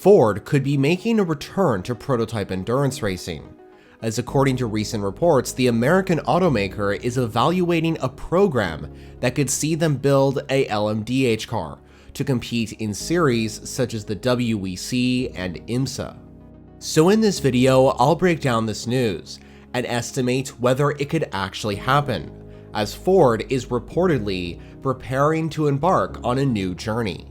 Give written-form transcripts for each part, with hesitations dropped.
Ford could be making a return to prototype endurance racing, as according to recent reports, the American automaker is evaluating a program that could see them build a LMDh car to compete in series such as the WEC and IMSA. So in this video, I'll break down this news and estimate whether it could actually happen, as Ford is reportedly preparing to embark on a new journey.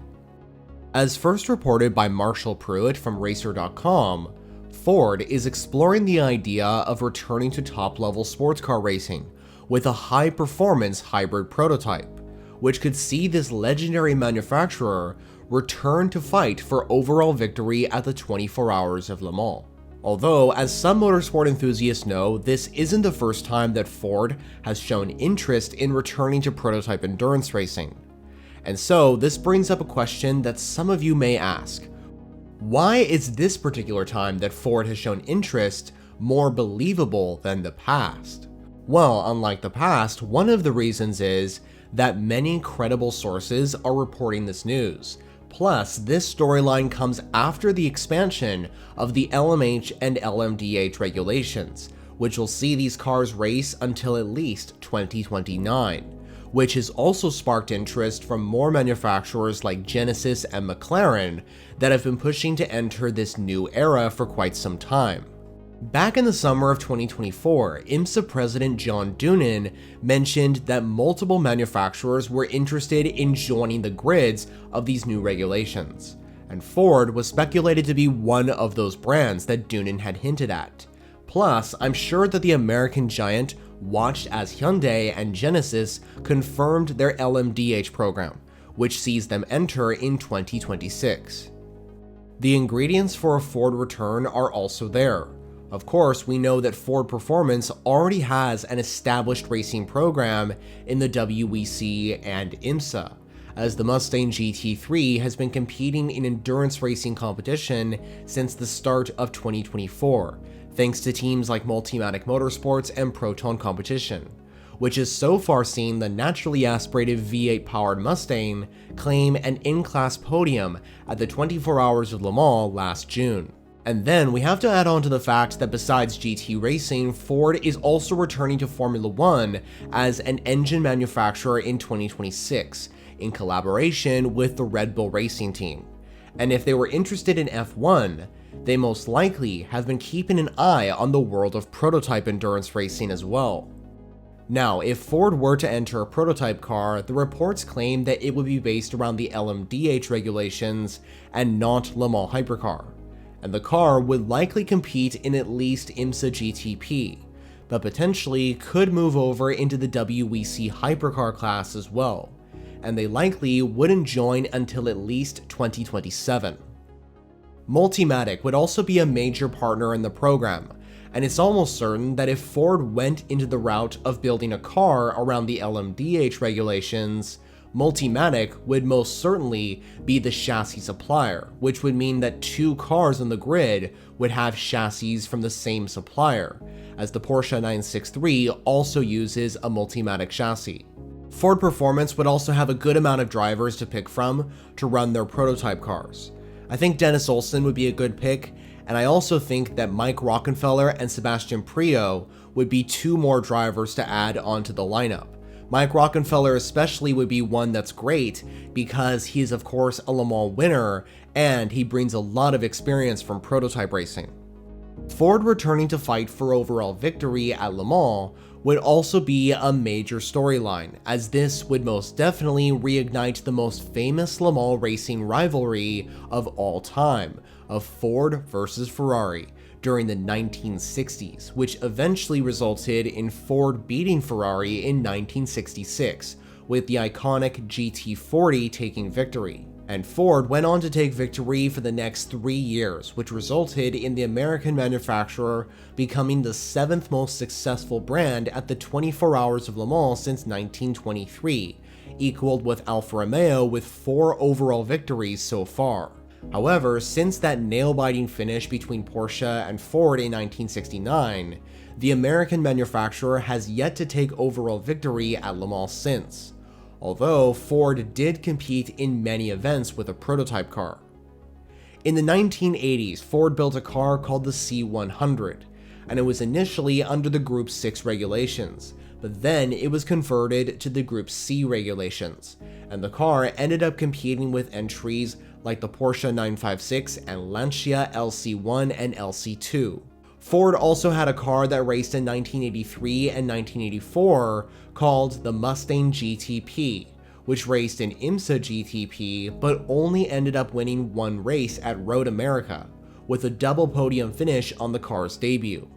As first reported by Marshall Pruitt from Racer.com, Ford is exploring the idea of returning to top-level sports car racing with a high-performance hybrid prototype, which could see this legendary manufacturer return to fight for overall victory at the 24 Hours of Le Mans. Although, as some motorsport enthusiasts know, this isn't the first time that Ford has shown interest in returning to prototype endurance racing. And so, this brings up a question that some of you may ask. Why is this particular time that Ford has shown interest more believable than the past? Well, unlike the past, one of the reasons is that many credible sources are reporting this news. Plus, this storyline comes after the expansion of the LMH and LMDh regulations, which will see these cars race until at least 2029. Which has also sparked interest from more manufacturers like Genesis and McLaren that have been pushing to enter this new era for quite some time. Back in the summer of 2024, IMSA President John Doonan mentioned that multiple manufacturers were interested in joining the grids of these new regulations, and Ford was speculated to be one of those brands that Doonan had hinted at. Plus, I'm sure that the American giant watched as Hyundai and Genesis confirmed their LMDh program, which sees them enter in 2026. The ingredients for a Ford return are also there. Of course, we know that Ford Performance already has an established racing program in the WEC and IMSA, as the Mustang GT3 has been competing in endurance racing competition since the start of 2024, thanks to teams like Multimatic Motorsports and Proton Competition, which has so far seen the naturally aspirated V8-powered Mustang claim an in-class podium at the 24 Hours of Le Mans last June. And then we have to add on to the fact that besides GT racing, Ford is also returning to Formula One as an engine manufacturer in 2026, in collaboration with the Red Bull Racing team. And if they were interested in F1, they most likely have been keeping an eye on the world of prototype endurance racing as well. Now, if Ford were to enter a prototype car, the reports claim that it would be based around the LMDh regulations and not Le Mans hypercar, and the car would likely compete in at least IMSA GTP, but potentially could move over into the WEC hypercar class as well, and they likely wouldn't join until at least 2027. Multimatic would also be a major partner in the program, and it's almost certain that if Ford went into the route of building a car around the LMDh regulations, Multimatic would most certainly be the chassis supplier, which would mean that two cars on the grid would have chassis from the same supplier, as the Porsche 963 also uses a Multimatic chassis. Ford Performance would also have a good amount of drivers to pick from to run their prototype cars. I think Dennis Olsen would be a good pick, and I also think that Mike Rockenfeller and Sebastian Priaulx would be two more drivers to add onto the lineup. Mike Rockenfeller especially would be one that's great because he is of course a Le Mans winner and he brings a lot of experience from prototype racing. Ford returning to fight for overall victory at Le Mans would also be a major storyline, as this would most definitely reignite the most famous Le Mans racing rivalry of all time, of Ford versus Ferrari, during the 1960s, which eventually resulted in Ford beating Ferrari in 1966, with the iconic GT40 taking victory. And Ford went on to take victory for the next 3 years, which resulted in the American manufacturer becoming the 7th most successful brand at the 24 Hours of Le Mans since 1923, equaled with Alfa Romeo with 4 overall victories so far. However, since that nail-biting finish between Porsche and Ford in 1969, the American manufacturer has yet to take overall victory at Le Mans since, although Ford did compete in many events with a prototype car. In the 1980s, Ford built a car called the C100, and it was initially under the Group 6 regulations, but then it was converted to the Group C regulations, and the car ended up competing with entries like the Porsche 956 and Lancia LC1 and LC2. Ford also had a car that raced in 1983 and 1984 called the Mustang GTP, which raced in IMSA GTP but only ended up winning one race at Road America, with a double podium finish on the car's debut.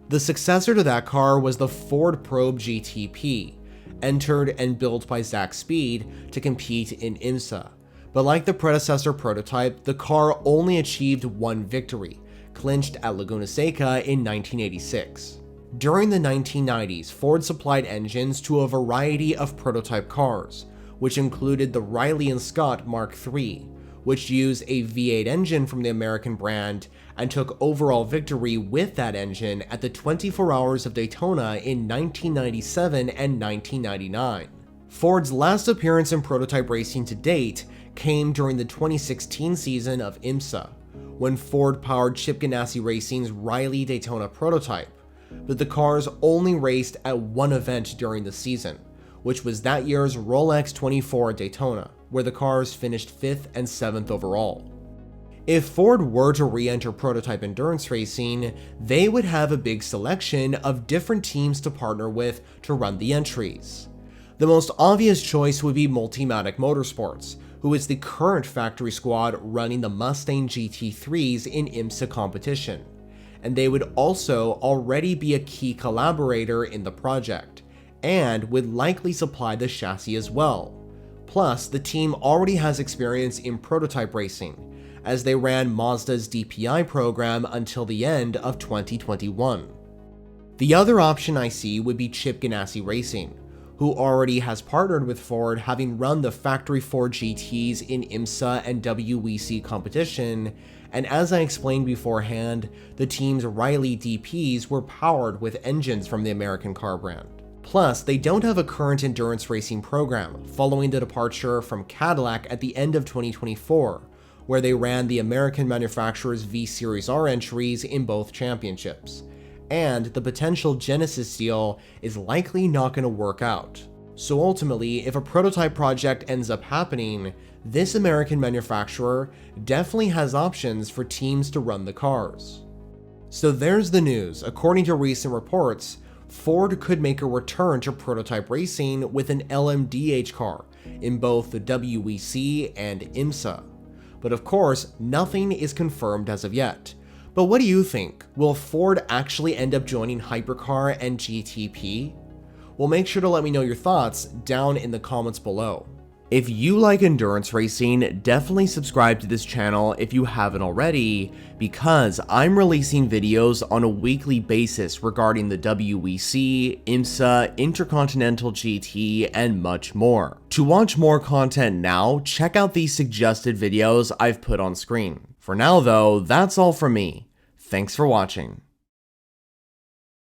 The successor to that car was the Ford Probe GTP, entered and built by Zach Speed to compete in IMSA, but like the predecessor prototype, the car only achieved one victory, clinched at Laguna Seca in 1986. During the 1990s, Ford supplied engines to a variety of prototype cars, which included the Riley and Scott Mark III, which used a V8 engine from the American brand and took overall victory with that engine at the 24 Hours of Daytona in 1997 and 1999. Ford's last appearance in prototype racing to date came during the 2016 season of IMSA, when Ford powered Chip Ganassi Racing's Riley Daytona prototype, but the cars only raced at one event during the season, which was that year's Rolex 24 at Daytona, where the cars finished 5th and 7th overall. If Ford were to re-enter prototype endurance racing, they would have a big selection of different teams to partner with to run the entries. The most obvious choice would be Multimatic Motorsports, who is the current factory squad running the Mustang GT3s in IMSA competition, and they would also already be a key collaborator in the project, and would likely supply the chassis as well. Plus, the team already has experience in prototype racing, as they ran Mazda's DPI program until the end of 2021. The other option I see would be Chip Ganassi Racing, who already has partnered with Ford, having run the factory Ford GTs in IMSA and WEC competition, and as I explained beforehand, the team's Riley DPs were powered with engines from the American car brand. Plus, they don't have a current endurance racing program, following the departure from Cadillac at the end of 2024, where they ran the American manufacturer's V-Series R entries in both championships, and the potential Genesis deal is likely not going to work out. So ultimately, if a prototype project ends up happening, this American manufacturer definitely has options for teams to run the cars. So there's the news. According to recent reports, Ford could make a return to prototype racing with an LMDh car in both the WEC and IMSA. But of course, nothing is confirmed as of yet. But what do you think? Will Ford actually end up joining Hypercar and GTP? Well, make sure to let me know your thoughts down in the comments below. If you like endurance racing, definitely subscribe to this channel if you haven't already, because I'm releasing videos on a weekly basis regarding the WEC, IMSA, Intercontinental GT, and much more. To watch more content now, check out these suggested videos I've put on screen. For now though, that's all from me. Thanks for watching.